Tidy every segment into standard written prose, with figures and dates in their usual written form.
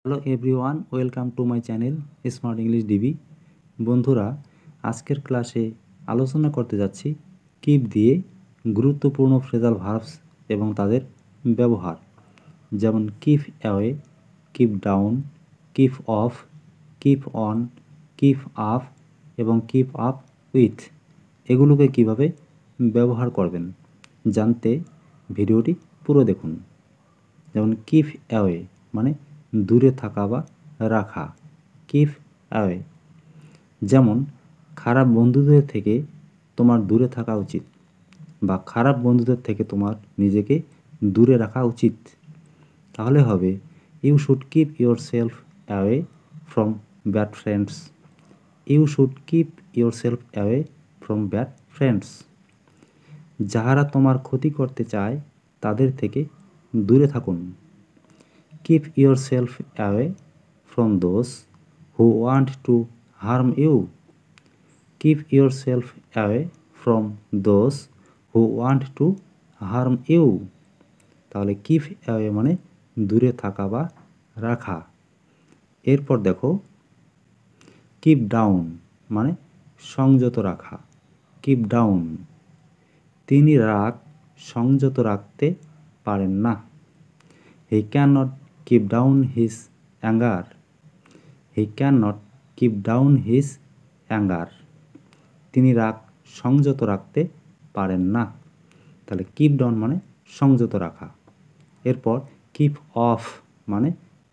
Hello everyone, welcome to my channel smart English DB. বন্ধুরা, আজকের ক্লাসে আলোচনা করতে যাচ্ছি কিপ দিয়ে গুরুত্বপূর্ণ ফ্রেজাল ভার্বস এবং তাদের ব্যবহার, যেমন keep away, keep down, keep of, keep on, keep up এবং কিপ আপ উইথ। এগুলোকে কিভাবে ব্যবহার করবেন জানতে ভিডিওটি পুরো দেখুন। যেমন কিপ অ্যাওয়ে মানে দূরে থাকা বা রাখা, কিপ অ্যাওয়ে। যেমন খারাপ বন্ধুদের থেকে তোমার দূরে থাকা উচিত বা খারাপ বন্ধুদের থেকে তোমার নিজেকে দূরে রাখা উচিত। তাহলে হবে you should keep yourself away from bad friends. You should keep yourself away from bad friends. যাহারা তোমার ক্ষতি করতে চায় তাদের থেকে দূরে থাকুন। Keep yourself away from those who want to harm you. Keep yourself away from those who want to harm you. তাহলে কিপ অ্যাওয়ে মানে দূরে থাকা বা রাখা। এরপর দেখো কিপ ডাউন মানে সংযত রাখা, কিপ ডাউন। তিনি রাগ সংযত রাখতে পারেন না। He cannot keep down his anger. He cannot keep down his anger. তিনি রাগ সংযত রাখতে পারেন না। তাহলে কিপ ডাউন মানে সংযত রাখা। এরপর কিপ অফ মানে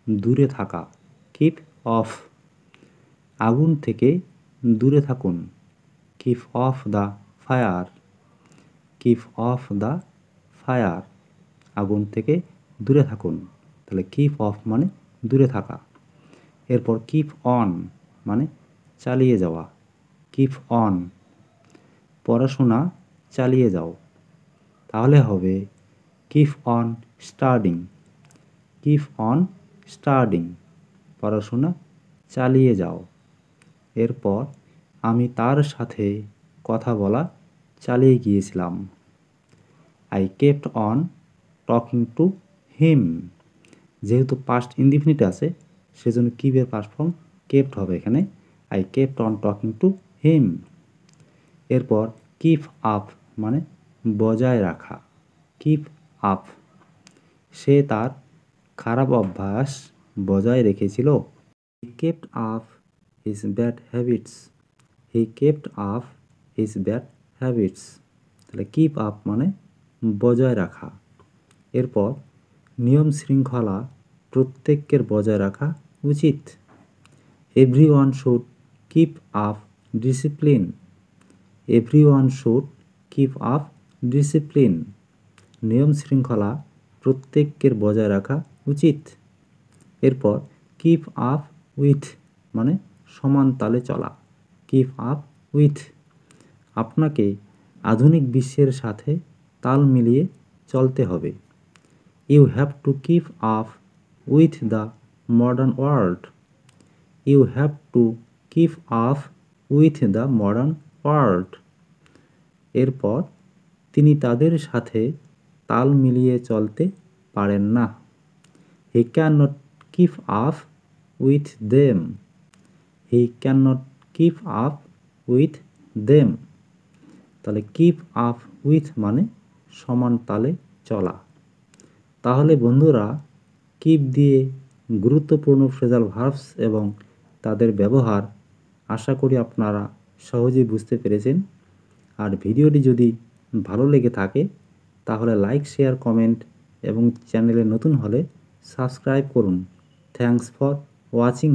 দূরে থাকা, কিপ অফ। আগুন থেকে দূরে থাকুন, keep of the fire. Keep of the fire, আগুন থেকে দূরে থাকুন। তাহলে কিপ অফ মানে দূরে থাকা। এরপর কিপ অন মানে চালিয়ে যাওয়া, কিপ অন। পড়াশোনা চালিয়ে যাও। তাহলে হবে keep on studying. Keep on studying, পড়াশোনা চালিয়ে যাও। এরপর আমি তার সাথে কথা বলা চালিয়ে গিয়েছিলাম। I kept on talking to him. যেহেতু পাস্ট ইনডিফিনিট আছে সেজন্য কিপের পাস্ট ফর্ম কেপ্ট হবে এখানে। I kept on talking to him. এরপর কিপ আপ মানে বজায় রাখা, কিপ আপ। সে তার খারাপ অভ্যাস বজায় রেখেছিল। হি kept up his bad habits. হি kept up his bad habits. তাহলে কিপ আপ মানে বজায় রাখা। এরপর নিয়ম শৃঙ্খলা প্রত্যেকের বজায় রাখা উচিত। Everyone should keep up discipline. Everyone should keep up discipline. নিয়ম শৃঙ্খলা প্রত্যেকের বজায় রাখা উচিত। এরপর কিপ আপ উইথ মানে সমান তালে চলা, কিপ আপ উইথ। আপনাকে আধুনিক বিশ্বের সাথে তাল মিলিয়ে চলতে হবে। You have to keep up with the modern world. You have to keep up with the modern world. এরপর তিনি তাদের সাথে তাল মিলিয়ে চলতে পারেন না। He can not keep up with them. He can not keep up with them. তাহলে কিপ আপ উইথ মানে সমান তালে চলা। তাহলে বন্ধুরা, কিপ দিয়ে গুরুত্বপূর্ণ ফ্রেজাল ভার্বস এবং তাদের ব্যবহার আশা করি আপনারা সহজেই বুঝতে পেরেছেন। আর ভিডিওটি যদি ভালো লেগে থাকে তাহলে লাইক, শেয়ার, কমেন্ট এবং চ্যানেলে নতুন হলে সাবস্ক্রাইব করুন। Thanks for watching.